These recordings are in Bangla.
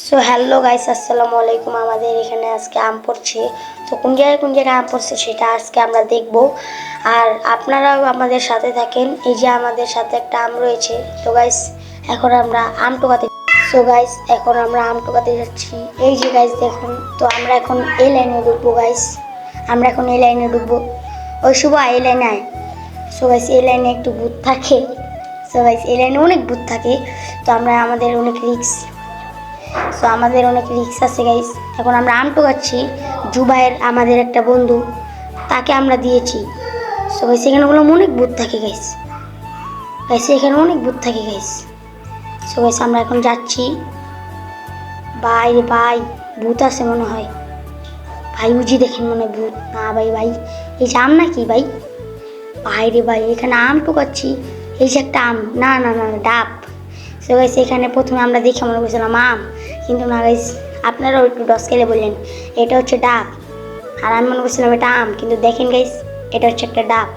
সো হ্যালো গাইস, আসসালামু আলাইকুম। আমাদের এখানে আজকে আম পড়ছে। তো কোন জায়গায় আম পড়ছে সেটা আজকে আমরা দেখব। আর আপনারাও আমাদের সাথে থাকেন। এই যে আমাদের সাথে একটা আম রয়েছে। তো গাইস এখন আমরা আম টোকাতে যাচ্ছি। এই যে গাইস দেখুন, তো আমরা এখন এই লাইনে ঢুকবো গাইস। ওই শুভ এই লাইনে আয়। সো গাইস এই লাইনে একটু ভূত থাকে। এই লাইনে অনেক ভূত থাকে। তো আমাদের অনেক রিক্স আছে গাইস। এখন আমরা আম টোকাচ্ছি। জুবাইয়ের আমাদের একটা বন্ধু, তাকে আমরা দিয়েছি। সো গাইস এখানে অনেক ভূত থাকে গাইস। এখানে অনেক ভূত থাকে গাইস। সো গাইস আমরা এখন যাচ্ছি। ভাই ভূত আছে মনে হয়। ভাই উজি দেখেন মনে হয় ভূত না। ভাই এই যে আম নাকি ভাই? ভাই এখানে আম টোকাচ্ছি। এই যে একটা আম, না ডাব। সো গাইস এখানে প্রথমে আমরা দেখে মনে করছিলাম আম, কিন্তু না গাইস, আপনারাও একটু ডস খেলে বললেন এটা হচ্ছে ডাব। আর আমি মনে করছিলাম এটা আম, কিন্তু দেখেন গাইস এটা হচ্ছে একটা ডাব।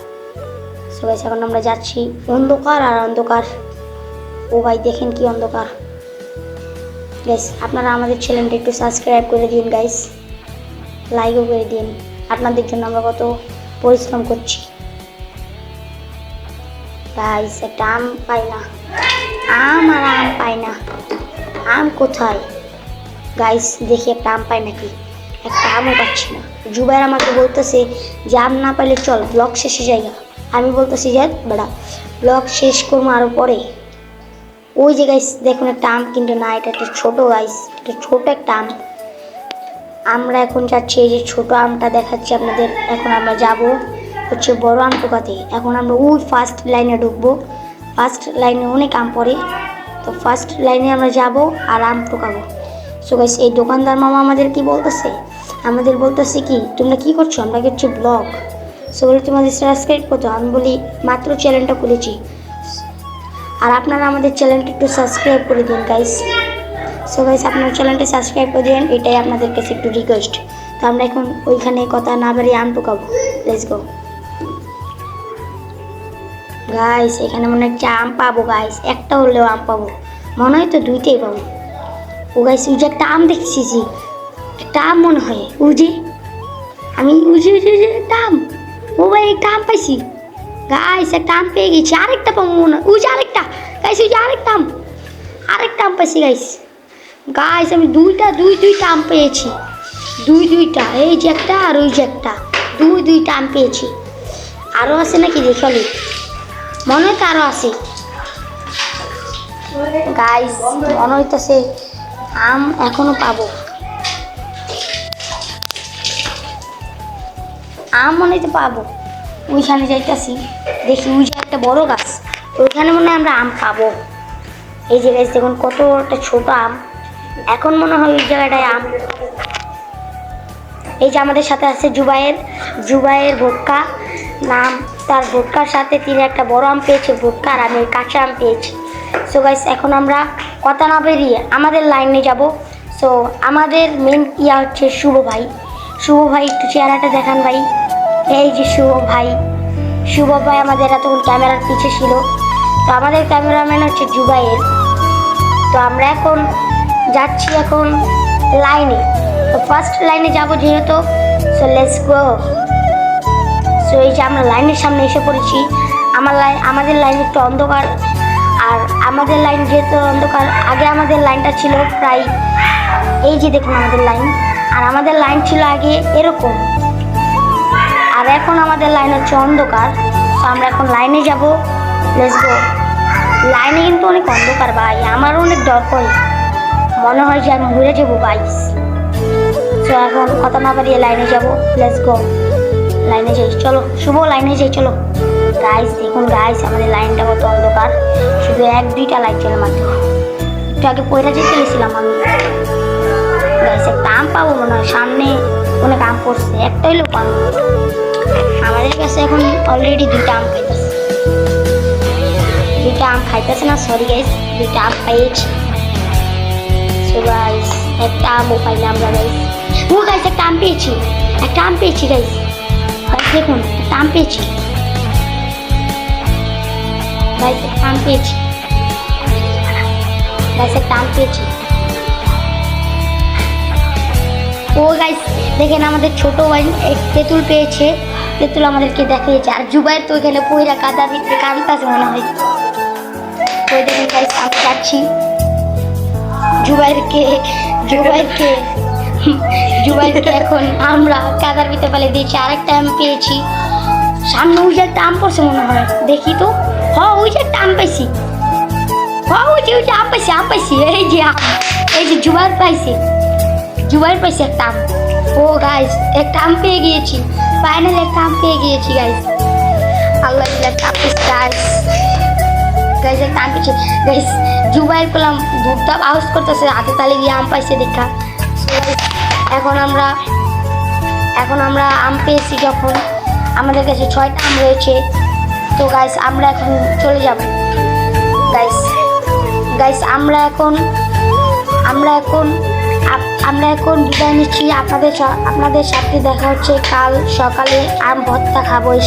সো গাইস এখন আমরা যাচ্ছি। অন্ধকার আর অন্ধকার। ও ভাই দেখেন কি অন্ধকার। গাইস আপনারা আমাদের চ্যানেলটা একটু সাবস্ক্রাইব করে দিন গাইস, লাইকও করে দিন। আপনাদের জন্য আমরা কত পরিশ্রম করছি গাইস। একটা আম পাই না, আম পাই না। আম কোথায় গাইস? দেখি একটা আম পাই নাকি। একটা আমও পাচ্ছি না। জুবাইর আমাকে বলতেছে যে আম না পাইলে চল ব্লগ শেষে জায়গা। আমি বলতেছি যে বেড়া, ব্লগ শেষ করবো আরও পরে। ওই যে গাইস দেখুন একটা আম, কিন্তু না, এটা একটা ছোটো গাইস, এটা ছোট একটা আম। আমরা এখন যাচ্ছি, এই যে ছোট আমটা দেখাচ্ছি আপনাদের। এখন আমরা যাব হচ্ছে বড় আম টোকাতে। এখন আমরা ওই ফার্স্ট লাইনে ঢুকবো। ফার্স্ট লাইনে অনেক আম পড়ে। তো ফার্স্ট লাইনে আমরা যাব আর আম টোকাবো। সো গাইস এই দোকানদার মামা আমাদের কি বলতেছে? আমাদের বলতেছে কি তোমরা কি করছো? আমরা করছি ব্লগ। সো বলে তোমাদের সাবস্ক্রাইব করতো। আমি বলি মাত্র চ্যানেলটা খুলেছি, আর আপনারা আমাদের চ্যানেলটা একটু সাবস্ক্রাইব করে দিন গাইস। সো গাইস আপনার চ্যানেলটা সাবস্ক্রাইব করে দিন, এটাই আপনাদের কাছে একটু রিকোয়েস্ট। তো আমরা এখন ওইখানে কথা না বাড়িয়ে আম টোকাবো। Let's go guys. এখানে মনে হচ্ছে আম পাবো গাইস, একটা হলেও আম পাবো। মনে হয় তো দুইটাই পাবো। ও গাইস ওই যে একটা আম দেখছি, একটা আম মনে হয়। আমি একটা আম। ও ভাই একটা আম পাইছি গাইস, একটা আম পেয়ে গেছি। আরেকটা পাবো মনে হয়। আরেকটা গাইস, ওই যে আরেকটা আম পাইছি গাইস। আমি দুইটা আম পেয়েছি। দুইটা, এই যে একটা আর ওই যে একটা, দুইটা আম পেয়েছি। আরও আছে নাকি দেখালি? মনে হয় তো আরও আছে গাইস, মনে হইতেছে আম এখনো পাবো। আম মনে হইতে পাবো। ওইখানে যাইতেছি, দেখি ওই যে একটা বড় গাছ, ওইখানে মনে হয় আমরা আম পাবো। এই যে গাছ দেখুন কত একটা ছোট আম। এখন মনে হয় ওই জায়গাটায় আম। এই যে আমাদের সাথে আছে জুবাইয়ের ভোটকা নাম। তার ভোটকার সাথে তিনি একটা বড় আম পেয়েছে ভোটকা, আর আমি কাঁচা আম পেয়েছি। সো গাইস এখন আমরা কথা না বেরিয়ে আমাদের লাইনে যাব। সো আমাদের মেন হচ্ছে শুভ ভাই একটু চেহারাটা দেখান ভাই। এই যে শুভ ভাই আমাদের এতক্ষণ ক্যামেরার পিছে ছিল। তো আমাদের ক্যামেরাম্যান হচ্ছে জুবাইয়ের। তো আমরা এখন যাচ্ছি লাইনে। তো ফার্স্ট লাইনে যাব যেহেতু। So let's go. সো এই যে আমরা লাইনের সামনে এসে পড়েছি। আমাদের লাইন একটু অন্ধকার, আর আমাদের লাইন যেহেতু অন্ধকার, আগে আমাদের লাইনটা ছিল প্রায় এই যে দেখুন আমাদের লাইন, আর আমাদের লাইন ছিল আগে এরকম, আর এখন আমাদের লাইন হচ্ছে অন্ধকার। তো আমরা এখন লাইনে যাব। Let's go. লাইনে কিন্তু অনেক অন্ধকার ভাই, আমারও অনেক ডর হয়, মনে হয় যে আমি ঘুরে যাবো গাইস। তো এখন কথা না বাড়িয়ে লাইনে যাব। লেটস গো, লাইনে যাই চলো। শুভ লাইনে যাই চলো গাইস। দেখুন গাইস আমাদের লাইনটা কত অন্ধকার, শুধু 1-2টা লাইট চলে মাত্র। একটু আগে পয়লা যেতে গেছিলাম আমি গাইস। একটা আম পাবো মনে হয়, সামনে অনেক আম পড়ছে, একটা হইলেও পাবো। আমাদের কাছে এখন অলরেডি 2টা আম খাইতেছে না, সরি গাইস, 2টা আম পাইছি। সো গাইস একটা আমও পাইলাম আমরা গাইস। ও গাইস একটা আম পেয়েছি গাইস। দেখুন একটা আম পেয়েছি গাইস, একটা আম পেয়েছি। ও গাইস দেখেন আমাদের ছোট ভাই এক তেঁতুল পেয়েছে, তেঁতুল আমাদেরকে দেখিয়েছে। আর জুবাইর তো এখানে পয়রা কাদা ভিতরে কাঁদতেছে মনে হয়। ওই দেখেন গাইস আমি যাচ্ছি জুবাইরকে জুবাইরকে জুবাইরকে এখন আমরা কাদার ভিতরে ফেলে দিয়েছি। আরেকটা আম পেয়েছি, সামনে ওই যে একটা আম পড়ছে মনে হয়, দেখি তো। ওই যে একটা আম পাইছি, ওই যে আম পাইছি এই যে আম, এই যে জুবাইর পাইছে একটা আম। ও গাইস একটা আম পেয়ে গিয়েছি, ফাইনালি একটা আম পেয়ে গিয়েছি গাইস। আল্লাহ একটা আম পেয়েছি গাইস, গাইস একটা আম পেয়েছি গাইস। জুবাইর পেলাম ধূপধাপ আউজ করতেছে, হাতে তালে দিয়ে আম পাইছে দেখা। এখন আমরা আম পেয়েছি যখন আমাদের কাছে 6টা আম রয়েছে। তো গাইস আমরা এখন চলে যাব গাইস। আমরা এখন বিদায় নিচ্ছি। আপনাদের সাথে দেখা হচ্ছে কাল সকালে। আম ভর্তা খাবো এই